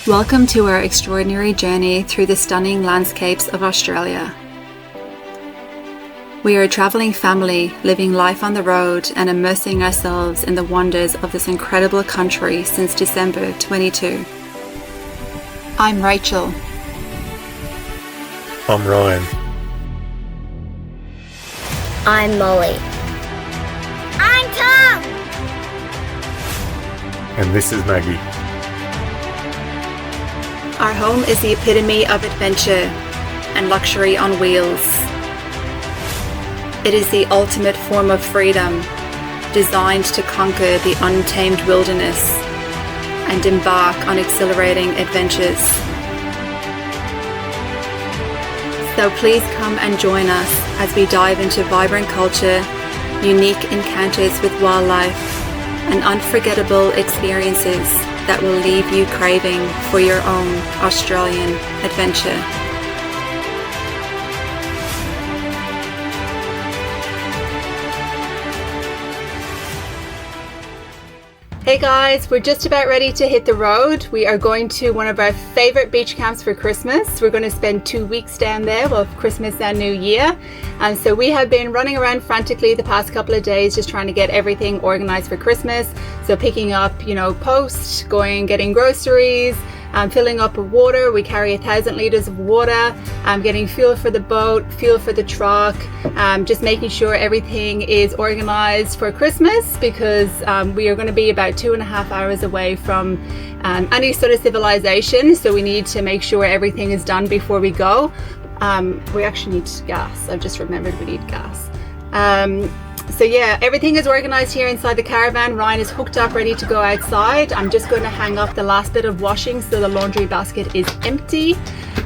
Welcome to our extraordinary journey through the stunning landscapes of Australia. We are a travelling family living life on the road and immersing ourselves in the wonders of this incredible country since December 22. I'm Rachel. I'm Ryan. I'm Molly. I'm Tom. And this is Maggie. Our home is the epitome of adventure and luxury on wheels. It is the ultimate form of freedom, designed to conquer the untamed wilderness and embark on exhilarating adventures. So please come and join us as we dive into vibrant culture, unique encounters with wildlife, and unforgettable experiences that will leave you craving for your own Australian adventure. Hey guys, we're just about ready to hit the road. We are going to one of our favorite beach camps for Christmas. We're going to spend 2 weeks down there, well, Christmas and New Year. And so we have been running around frantically the past couple of days just trying to get everything organized for Christmas. So picking up, post, getting groceries, filling up with water. We carry 1,000 liters of water, getting fuel for the boat, fuel for the truck, just making sure everything is organized for Christmas because we are going to be about 2.5 hours away from any sort of civilization. So we need to make sure everything is done before we go. We actually need gas. I've just remembered we need gas. So yeah, everything is organized here inside the caravan. Ryan is hooked up, ready to go outside. I'm just going to hang up the last bit of washing so the laundry basket is empty.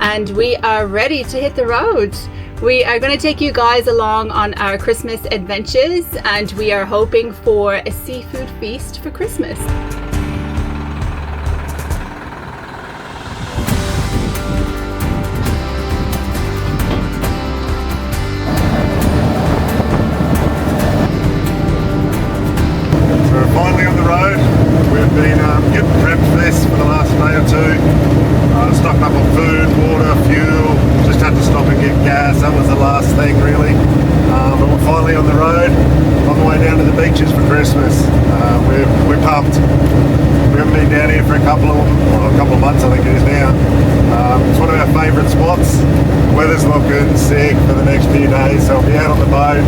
And we are ready to hit the road. We are going to take you guys along on our Christmas adventures, and we are hoping for a seafood feast for Christmas. Getting prepped for this for the last day or two. Stocking up on food, water, fuel. Just had to stop and get gas. That was the last thing really. But we're finally on the road, on the way down to the beaches for Christmas. We're pumped. We haven't been down here for a couple of months, I think it is now. It's one of our favourite spots. The weather's looking sick for the next few days, so I'll be out on the boat.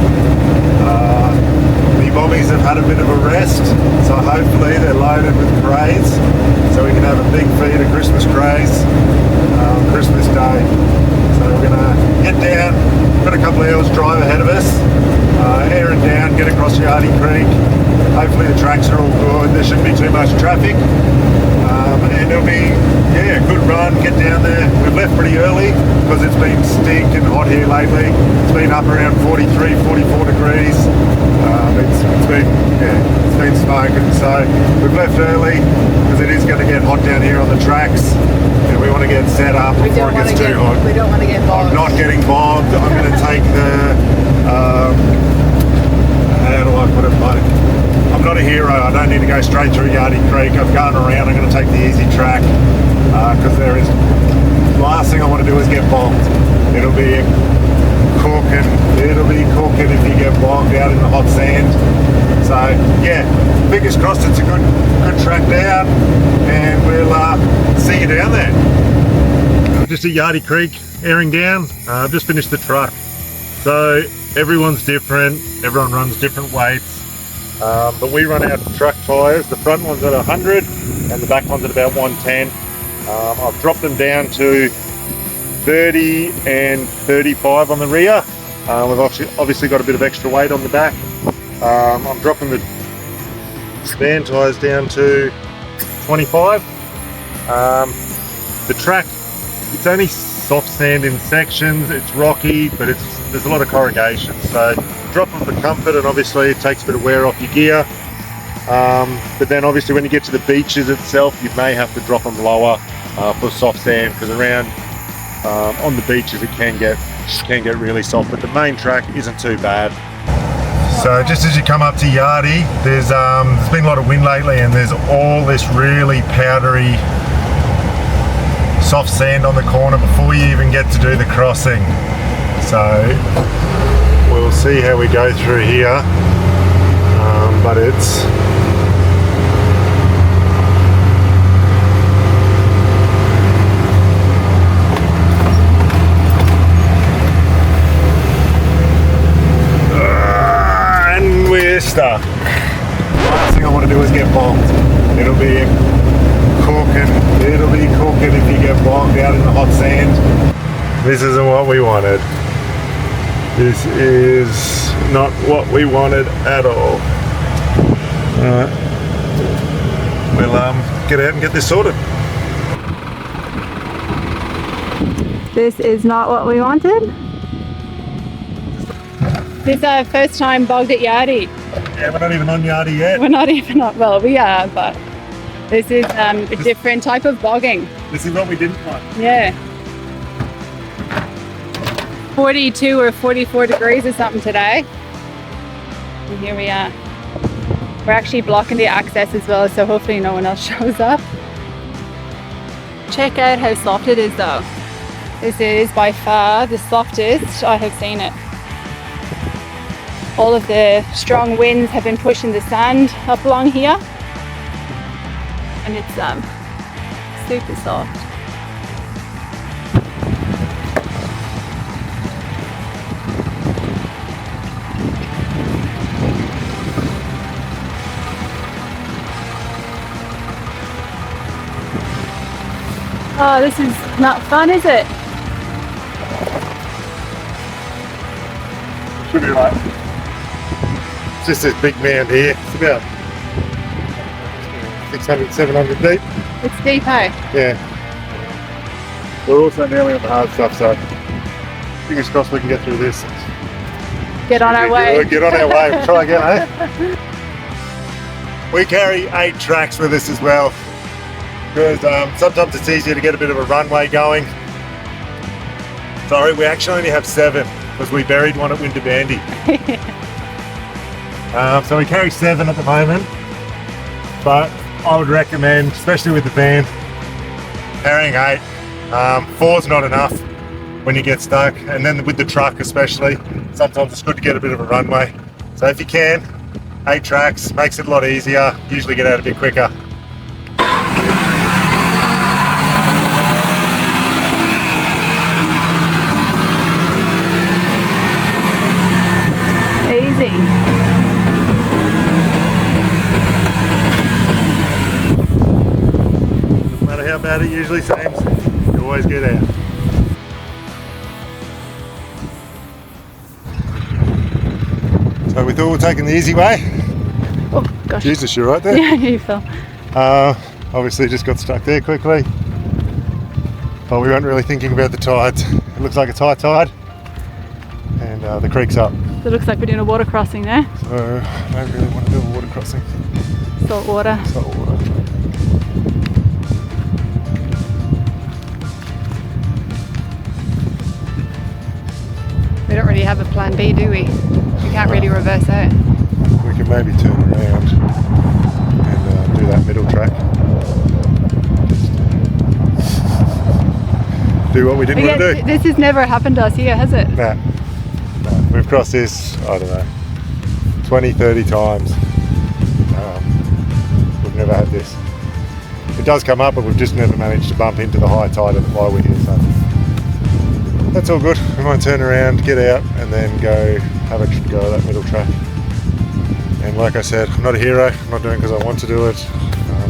The bombies have had a bit of a rest, so hopefully they're loaded with crays, so we can have a big feed of Christmas crays Christmas Day. So we're going to get down. We've got a couple of hours drive ahead of us, airing down, get across Yardie Creek. Hopefully the tracks are all good, there shouldn't be too much traffic, and it'll be a good run, get down there. We've left pretty early because it's been stinking hot here lately. It's been up around 43, 44 degrees. It's been smoking, so we've left early because it is going to get hot down here on the tracks, and we want to get set up before it gets too hot. We don't want to get bogged. I'm not getting bogged. I'm going to take the how do I put it, mate? I'm not a hero. I don't need to go straight through Yardie Creek. I've gone around. I'm going to take the easy track because the last thing I want to do is get bogged. It'll be cooking if you get bogged out in the hot sand. So yeah, fingers crossed it's a good track down, and we'll see you down there. Just at Yardie Creek, airing down. I've just finished the truck. So everyone's different, everyone runs different weights, but we run our truck tyres. The front one's at 100 and the back one's at about 110. I've dropped them down to 30 and 35 on the rear. We've obviously got a bit of extra weight on the back. I'm dropping the van tyres down to 25. The track, it's only soft sand in sections, it's rocky, but there's a lot of corrugation, so drop them for comfort, and obviously it takes a bit of wear off your gear. But then obviously when you get to the beaches itself, you may have to drop them lower for soft sand, because around on the beaches it can get really soft, but the main track isn't too bad. So just as you come up to Yardie, there's been a lot of wind lately, and there's all this really powdery soft sand on the corner before you even get to do the crossing. So we'll see how we go through here, but it's and we're stuck. Last thing I want to do is get bogged. It'll be cooking if you get bogged out in the hot sand. This isn't what we wanted. This is not what we wanted at all. Alright. We'll get out and get this sorted. This is not what we wanted. This is our first time bogged at Yardie. Yeah, we're not even on Yardie yet. We're not even on, well, we are, but this is a different type of bogging. This is what we didn't want. Yeah. 42 or 44 degrees or something today. And here we are. We're actually blocking the access as well, so hopefully no one else shows up. Check out how soft it is though. This is by far the softest I have seen it. All of the strong winds have been pushing the sand up along here. And it's super soft. Oh, this is not fun, is it? Should be right. It's just this big mound here. It's about 600, 700 deep. It's deep, hey? Yeah. We're also nearly on the hard stuff, so fingers crossed we can get through this. Get on our way. Get on our way. We'll try again, eh? We carry 8 tracks with us as well, because sometimes it's easier to get a bit of a runway going. Sorry, we actually only have 7 because we buried one at Winter Bandy. So we carry 7 at the moment, but I would recommend, especially with the van, carrying 8. 4's not enough when you get stuck, and then with the truck especially, sometimes it's good to get a bit of a runway. So if you can, 8 tracks makes it a lot easier, usually get out a bit quicker. Easy. No matter how bad it usually seems, you always get out. So we thought we'd taking the easy way. Oh gosh. Jesus, you're right there. Yeah, you fell. Obviously just got stuck there quickly. But we weren't really thinking about the tides. It looks like it's high tide and the creek's up. So it looks like we're doing a water crossing there. So I don't really want to do a water crossing. Salt water. Salt water. We don't really have a plan B, do we? We can't really reverse out. We can maybe turn around and do that middle track. Do what we didn't want to do. This has never happened to us here, has it? Nah. We've crossed this, I don't know, 20, 30 times. We've never had this. It does come up, but we've just never managed to bump into the high tide while we're here. So that's all good. We might turn around, get out, and then go have a go at that middle track. And like I said, I'm not a hero. I'm not doing it because I want to do it,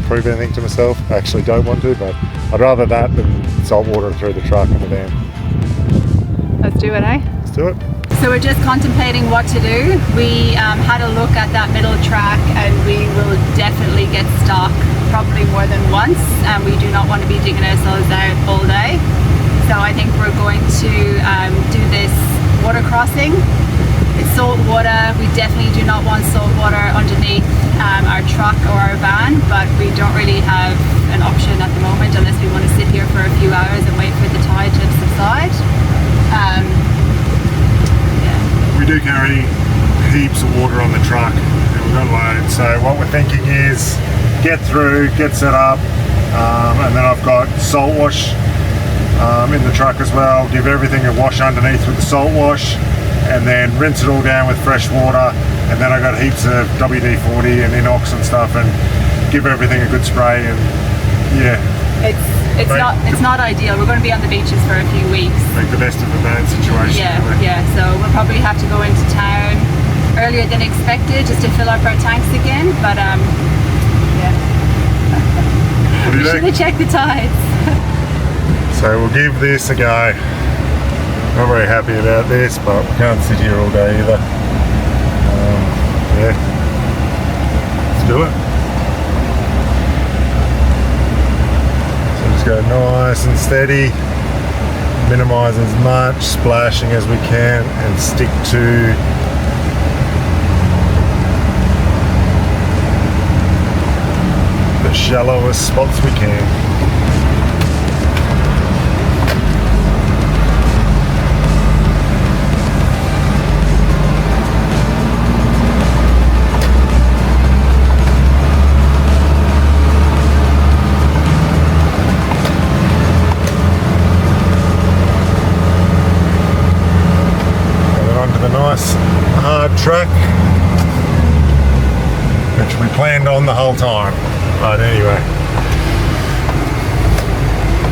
prove anything to myself. I actually don't want to, but I'd rather that than salt water through the truck and the van. Let's do it, eh? Let's do it. So we're just contemplating what to do. We had a look at that middle track and we will definitely get stuck probably more than once, and we do not want to be digging ourselves out all day. So I think we're going to do this water crossing. It's salt water. We definitely do not want salt water underneath our truck or our van, but we don't really have an option at the moment unless we want to sit here for a few hours and wait for the tide to subside. We do carry heaps of water on the truck and we've got loads, so what we're thinking is get through, get set up, and then I've got salt wash in the truck as well. Give everything a wash underneath with the salt wash, and then rinse it all down with fresh water. And then I got heaps of WD-40 and inox and stuff, and give everything a good spray. And yeah, it's not ideal. We're going to be on the beaches for a few weeks. Make the best of a bad situation. Yeah. So we'll probably have to go into town earlier than expected just to fill up our tanks again. But yeah. What do you We should think? have checked the tides. So we'll give this a go. Not very happy about this, but we can't sit here all day either. Yeah, let's do it. So just go nice and steady, minimise as much splashing as we can, and stick to the shallowest spots we can. Nice hard track, which we planned on the whole time. But anyway,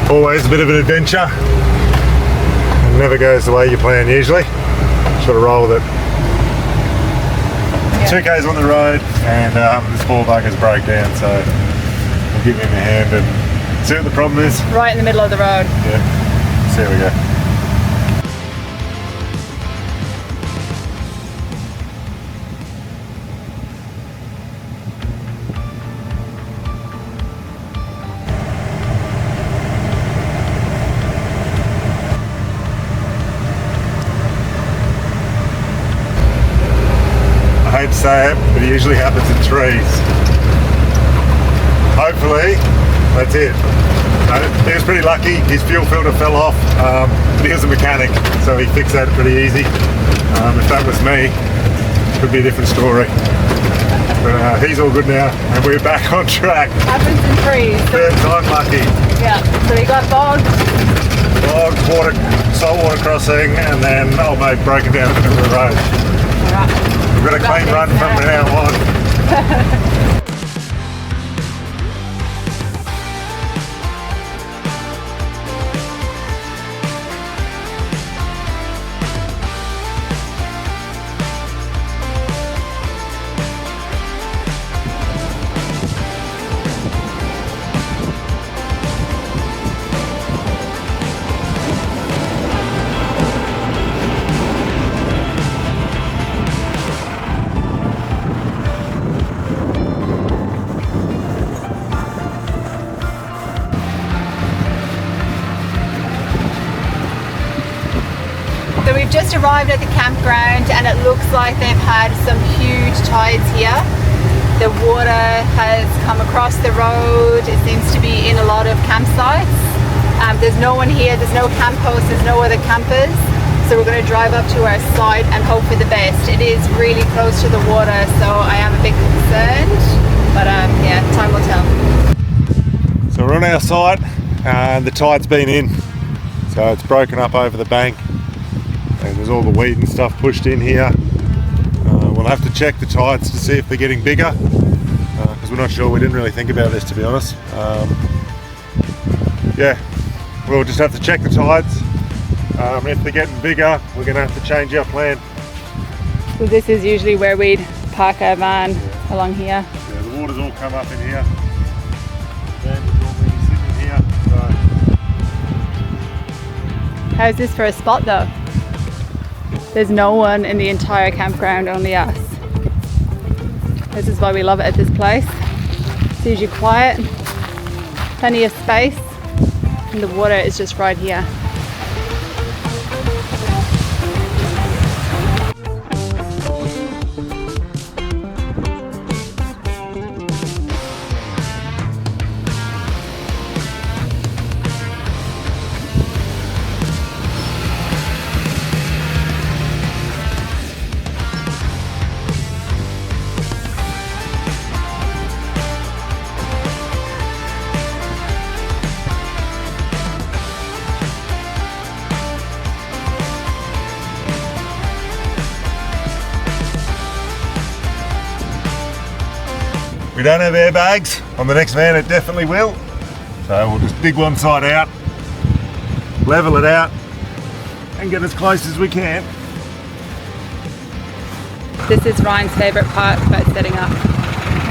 always a bit of an adventure. It never goes the way you plan usually. Sort of roll with it. Yeah. 2K's on the road, and this ball bugger's broke down, so I'll give him a hand and see what the problem is. Right in the middle of the road. Yeah, so here we go. I hate to say it, but it usually happens in trees. Hopefully, that's it. He was pretty lucky. His fuel filter fell off, but he was a mechanic, so he fixed that pretty easy. If that was me, it could be a different story. But he's all good now, and we're back on track. Happens in trees. Third time lucky. Yeah. So we got bogged. Logs, water, saltwater crossing, and then old mate broken down in the middle of the road. Right. We've got a clean run from now on. So we've just arrived at the campground, and it looks like they've had some huge tides here. The water has come across the road. It seems to be in a lot of campsites. There's no one here, there's no camp hosts, there's no other campers. So we're going to drive up to our site and hope for the best. It is really close to the water, so I am a bit concerned. But yeah, time will tell. So we're on our site, and the tide's been in. So it's broken up over the bank. And there's all the weed and stuff pushed in here. We'll have to check the tides to see if they're getting bigger, because we're not sure. We didn't really think about this, to be honest. Yeah, we'll just have to check the tides. If they're getting bigger, we're going to have to change our plan. So this is usually where we'd park our van, along here. Yeah, the water's all come up in here. The van is normally sitting in here. So How's this for a spot though? There's no one in the entire campground, only us. This is why we love it at this place. It's usually quiet, plenty of space, and the water is just right here. We don't have airbags. On the next van it definitely will. So we'll just dig one side out, level it out, and get as close as we can. This is Ryan's favourite part about setting up.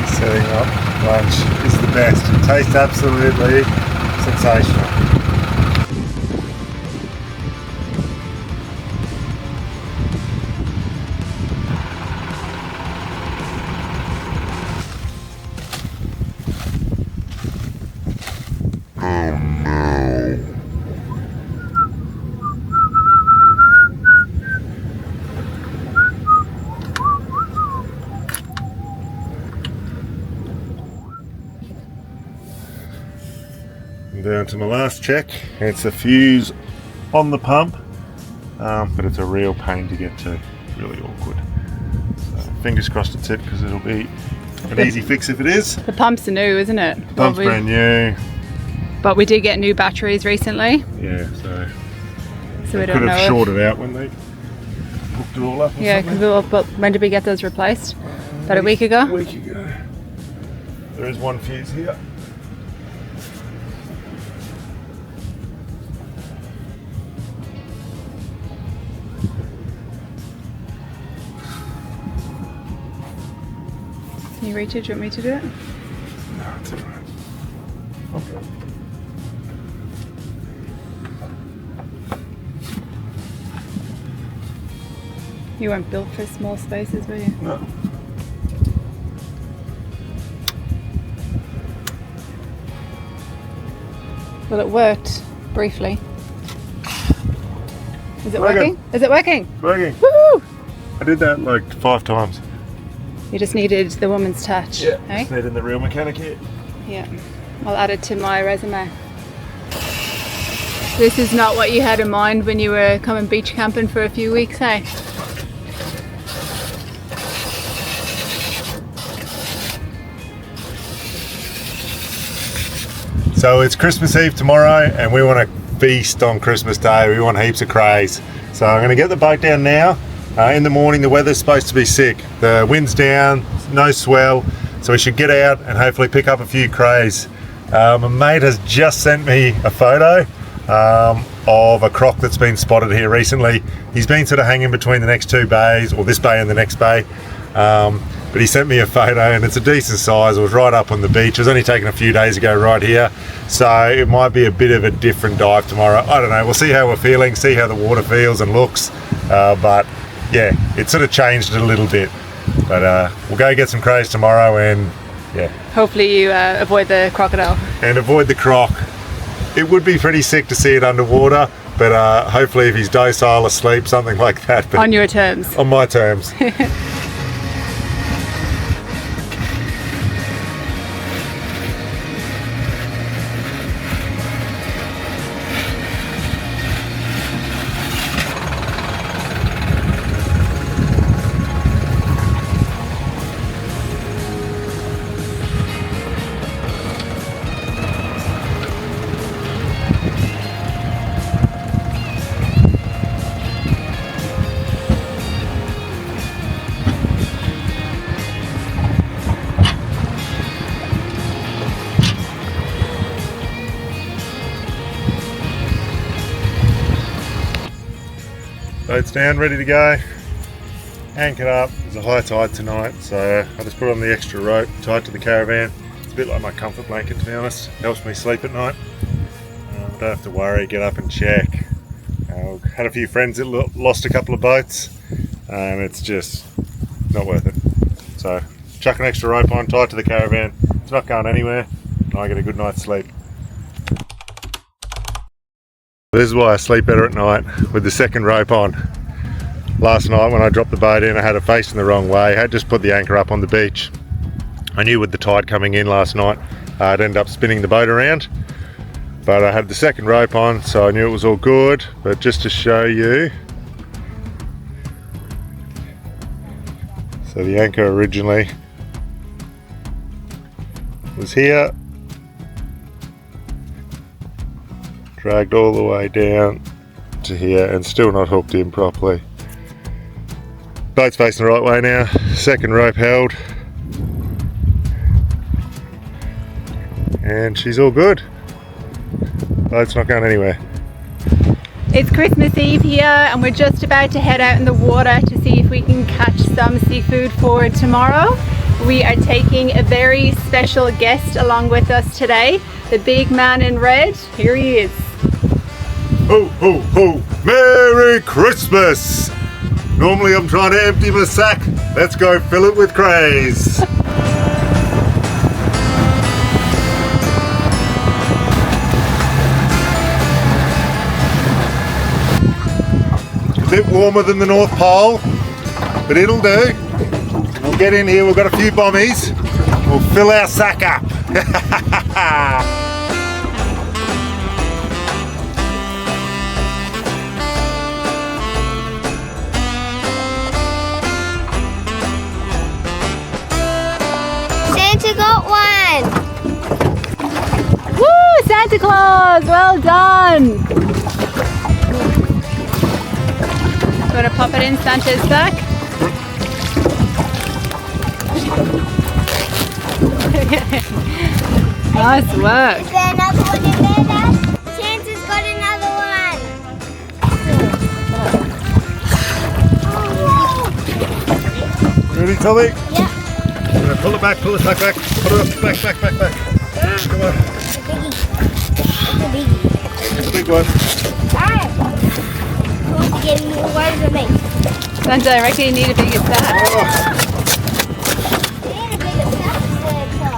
Setting up lunch is the best. It tastes absolutely sensational. Down to my last check. It's a fuse on the pump, but it's a real pain to get to. Really awkward. So fingers crossed it's it, because it'll be an easy fix if it is. The pump's new, isn't it? Pump's brand new. But we did get new batteries recently. Yeah, so we could don't know. have shorted out when they hooked it all up. Yeah, but when did we get those replaced? About a week ago? A week ago. There is one fuse here. Can you reach it? Do you want me to do it? No, it's alright. Okay. You weren't built for small spaces, were you? No. Well, it worked briefly. Is it Working. working? Is it working? Working. Woo! I did that like 5 times. You just needed the woman's touch. Yeah. Eh? Just needing the real mechanic here. Yeah. I'll add it to my resume. This is not what you had in mind when you were coming beach camping for a few weeks, eh? So it's Christmas Eve tomorrow, and we want to feast on Christmas Day. We want heaps of crays. So I'm going to get the boat down now. In the morning the weather's supposed to be sick. The wind's down, no swell, so we should get out and hopefully pick up a few crays. My mate has just sent me a photo of a croc that's been spotted here recently. He's been sort of hanging between the next 2 bays, or this bay and the next bay. But he sent me a photo and it's a decent size. It was right up on the beach. It was only taken a few days ago right here. So it might be a bit of a different dive tomorrow. I don't know. We'll see how we're feeling, see how the water feels and looks. But yeah, it sort of changed it a little bit. But we'll go get some crays tomorrow and yeah. Hopefully you avoid the crocodile. And avoid the croc. It would be pretty sick to see it underwater, but hopefully if he's docile, asleep, something like that. But on your terms. On my terms. Boat's down, ready to go. Anchored up. There's a high tide tonight, so I just put on the extra rope tied to the caravan. It's a bit like my comfort blanket, to be honest. Helps me sleep at night. Don't have to worry, get up and check. Had a few friends that lost a couple of boats. It's just not worth it. So chuck an extra rope on, tied to the caravan. It's not going anywhere, and I get a good night's sleep. This is why I sleep better at night, with the second rope on. Last night when I dropped the boat in, I had it facing the wrong way. I had just put the anchor up on the beach. I knew with the tide coming in last night, I'd end up spinning the boat around. But I had the second rope on, so I knew it was all good. But just to show you, so the anchor originally was here, dragged all the way down to here and still not hooked in properly. Boat's facing the right way now, second rope held, and she's all good. Oh, it's not going anywhere. It's Christmas Eve here and we're just about to head out in the water to see if we can catch some seafood for tomorrow. We are taking a very special guest along with us today, the big man in red. Here he is. Ho, ho, ho! Merry Christmas! Normally I'm trying to empty my sack. Let's go fill it with crays. A bit warmer than the North Pole, but it'll do. We'll get in here, we've got a few bombies. We'll fill our sack up. Santa got one. Woo! Santa Claus! Well done! You want to pop it in Santa's sack? Nice work. Is there another one in there, Dad? Santa's got another one. Ready, Tommy? Yeah. Pull it back, pull the sack back. Put it up, back. Come on. It's a biggie. It's a big one. Alright. Who's getting more words than me? Santa, I reckon you need a bigger sack. Oh. Need a bigger sack, Santa.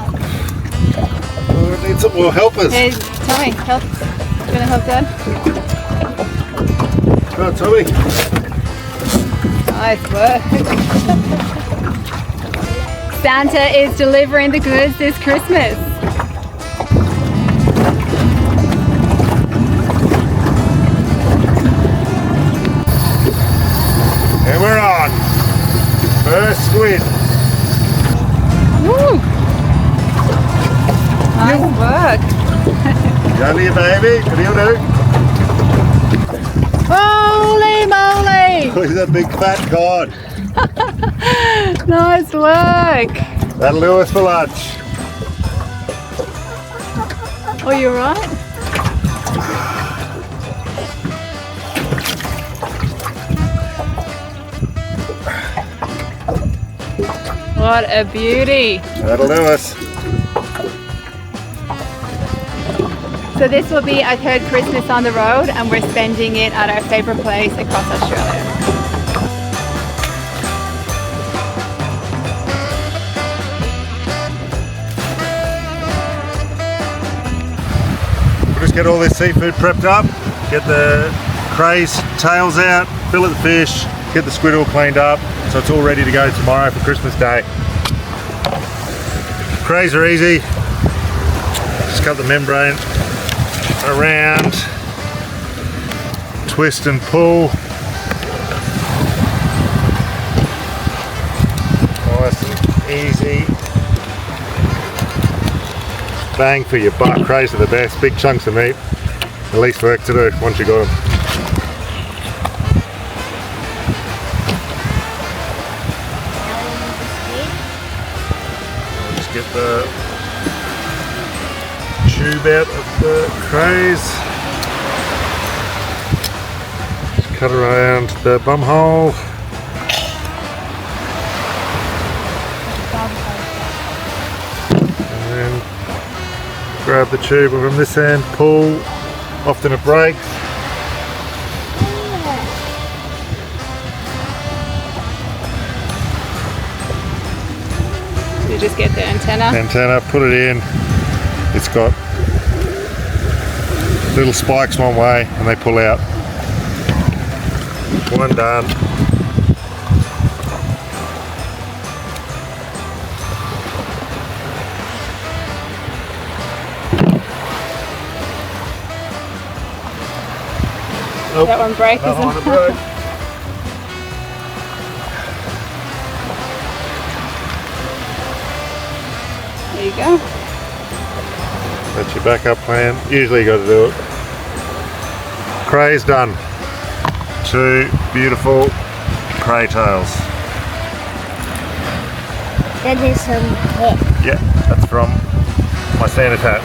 Oh, we need some more helpers. Hey, Tommy, help. You want to help Dad? Come on, Tommy. Nice work. Santa is delivering the goods this Christmas. And we're on. First squid. Woo! Nice work. Yardie, baby. What do you do? Holy moly! Look at that big fat cod. Nice work. That'll do us for lunch. Oh, you're right. What a beauty. That'll do us. So this will be our third Christmas on the road and we're spending it at our favourite place across Australia. We'll just get all this seafood prepped up, get the crays tails out, fillet the fish, get the squid all cleaned up, so it's all ready to go tomorrow for Christmas Day. Crays are easy. Just cut the membrane around, twist and pull. Nice and easy. Bang for your buck. Crays are the best. Big chunks of meat. The least work to do once you got them. Just get the tube out of the crays. Just cut around the bum hole. And then grab the tube from this end, pull, often it breaks. You just get the antenna. Put it in. It's got little spikes one way and they pull out. One done. Nope. That one break, That isn't one it? broke. There you go. That's your backup plan. Usually you got to do it. Cray's done. 2 beautiful cray tails. That is some hit. Yeah, that's from my Santa hat.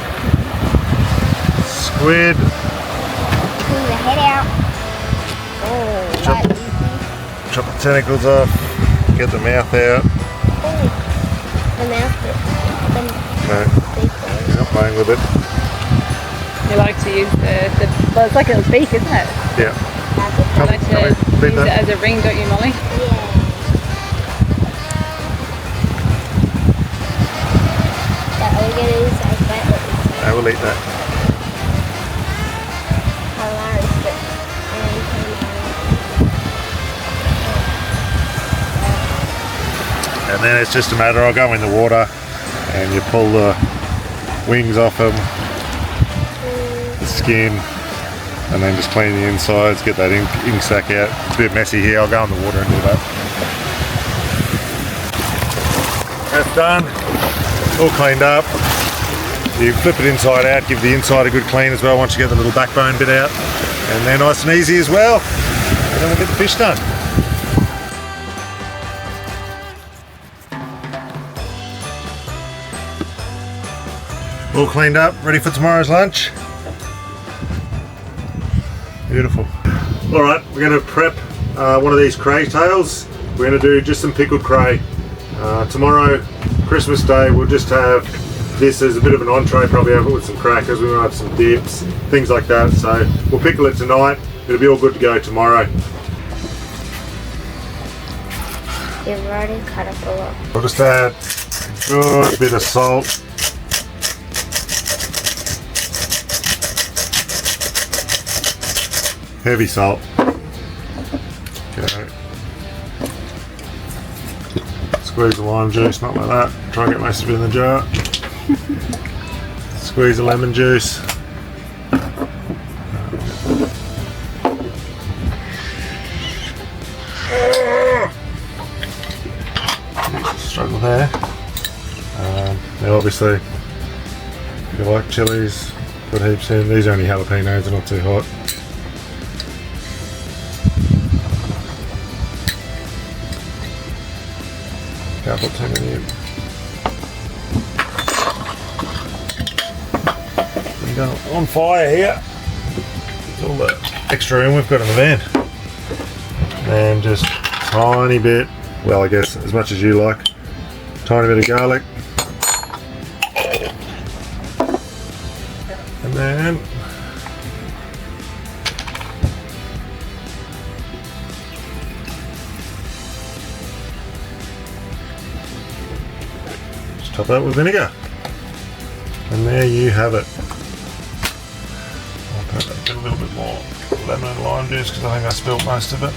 Squid. Pull the head out. Oh, Chop. that's easy. Chop the tentacles off. Get the mouth out. Oh, the mouth bit. Okay. Not playing with it. You like to use well, it's like a beak, isn't it? Yeah. You like to use it as a ring, don't you, Molly? Yeah. That we're gonna use as butlers. I will eat that. Hilarious, but And then it's just a matter, I'll go in the water and you pull the wings off them, the skin, and then just clean the insides, get that ink sac out. It's a bit messy here, I'll go in the water and do that. That's done, all cleaned up. You flip it inside out, give the inside a good clean as well once you get the little backbone bit out. And they're nice and easy as well. And then we'll get the fish done. All cleaned up, ready for tomorrow's lunch. Beautiful. All right, we're going to prep one of these cray tails. We're going to do just some pickled cray. Tomorrow, Christmas Day, we'll just have this as a bit of an entree, probably have it with some crackers, we might have some dips, things like that. So we'll pickle it tonight, it'll be all good to go tomorrow. you've already cut up a lot. We'll just add a good bit of salt. Heavy salt. Okay. Squeeze the lime juice, not like that. Try and get most of it in the jar. Squeeze the lemon juice. Struggle there. Now obviously, if you like chilies, put heaps in. These are only jalapenos, they're not too hot. Can't put too many in. We go on fire here. There's all the extra room we've got in the van. And just tiny bit, well I guess as much as you like, tiny bit of garlic. And then top that with vinegar, and there you have it. I'll put a little bit more lemon and lime juice because I think I spilled most of it.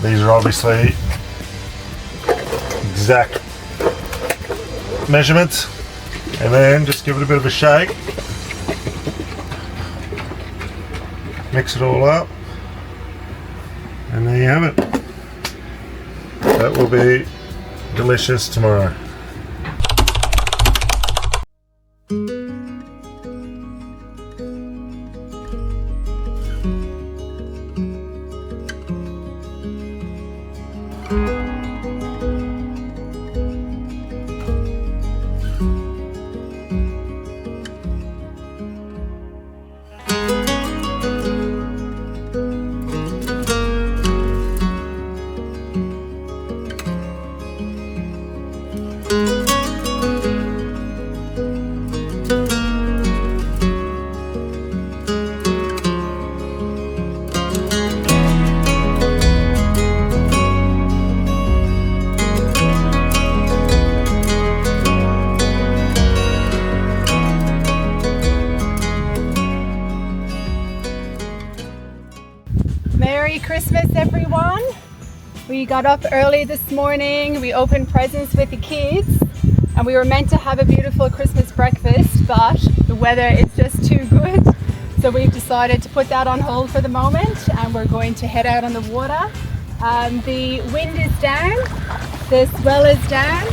These are obviously exact measurements, and then just give it a bit of a shake, mix it all up, and there you have it. That will be delicious tomorrow. Merry Christmas, everyone. We got up early this morning, we opened presents with the kids, and we were meant to have a beautiful Christmas breakfast, but the weather is just too good. So we've decided to put that on hold for the moment, and we're going to head out on the water. The wind is down, the swell is down,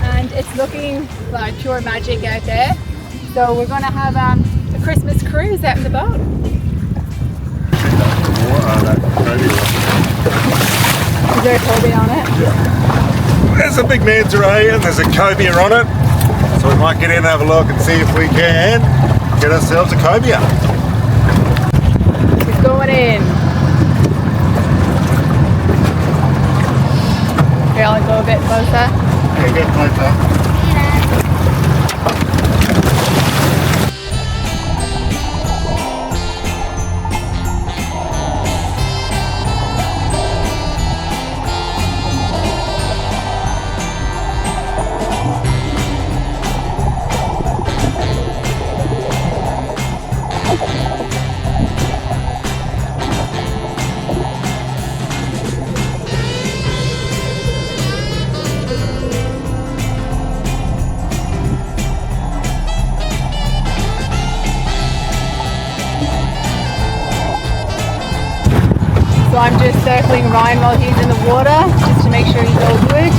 and it's looking like pure magic out there. So we're going to have a Christmas cruise out in the boat. Is there a Toby on it? Yeah. there's a big manta ray and there's a cobia on it. So we might get in and have a look and see if we can get ourselves a cobia. He's going in. Here, I'll go a bit closer. Yeah, get closer. So I'm just circling Ryan while he's in the water, just to make sure he's all good.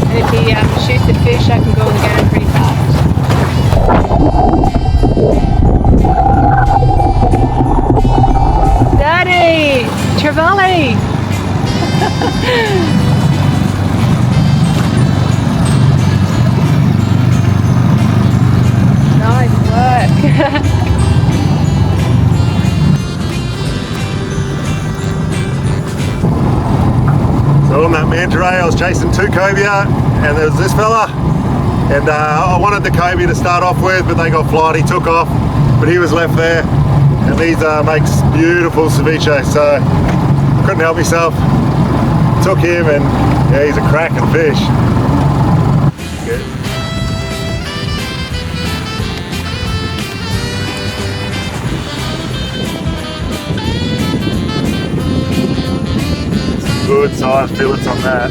And if he shoots the fish, I can go and get him pretty fast. Daddy! Trevally! Nice work! So on that manta ray, I was chasing two cobia, and there was this fella, and I wanted the cobia to start off with, but they got flight. He took off, but he was left there, and these makes beautiful ceviche, so I couldn't help myself. Took him, and yeah, he's a cracking fish. Good. Good size fillets on that.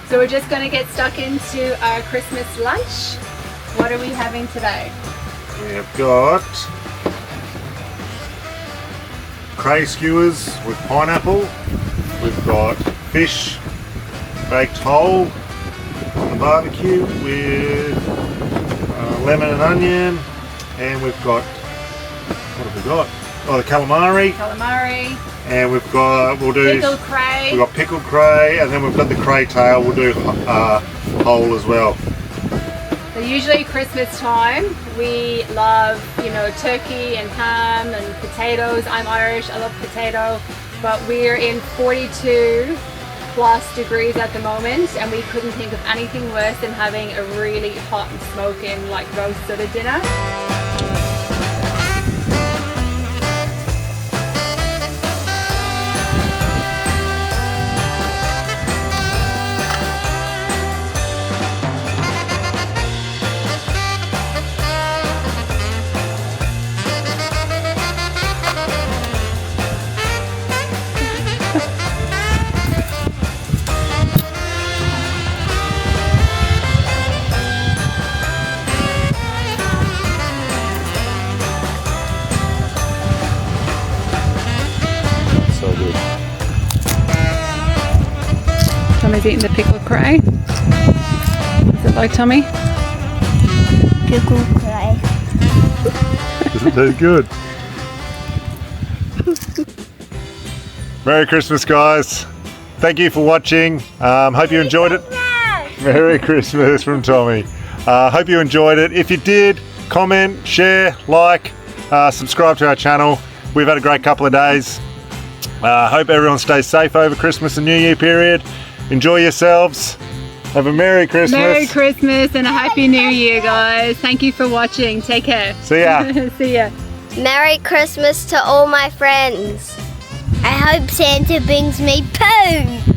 So we're just going to get stuck into our Christmas lunch. What are we having today? We've got cray skewers with pineapple. We've got fish baked whole on the barbecue with lemon and onion, and we've got, what have we got? Oh, the calamari. Calamari. And we'll do pickled cray. We've got pickled cray, and then we've got the cray tail. We'll do whole as well. So usually Christmas time, we love, you know, turkey and ham and potatoes. I'm Irish, I love potato, but we're in 42 plus degrees at the moment, and we couldn't think of anything worse than having a really hot and smoking, like, roast sort of dinner. Tommy's eating the pickled cray. Is it like Tommy? Pickled cray. Does it taste good? Merry Christmas, guys. Thank you for watching. Hope you enjoyed it. Merry Christmas from Tommy. Hope you enjoyed it. If you did, comment, share, like, subscribe to our channel. We've had a great couple of days. Hope everyone stays safe over Christmas and New Year period. Enjoy yourselves. Have a Merry Christmas. Merry Christmas and a Happy New Year, guys. Thank you for watching. Take care. See ya. See ya. Merry Christmas to all my friends. I hope Santa brings me poo.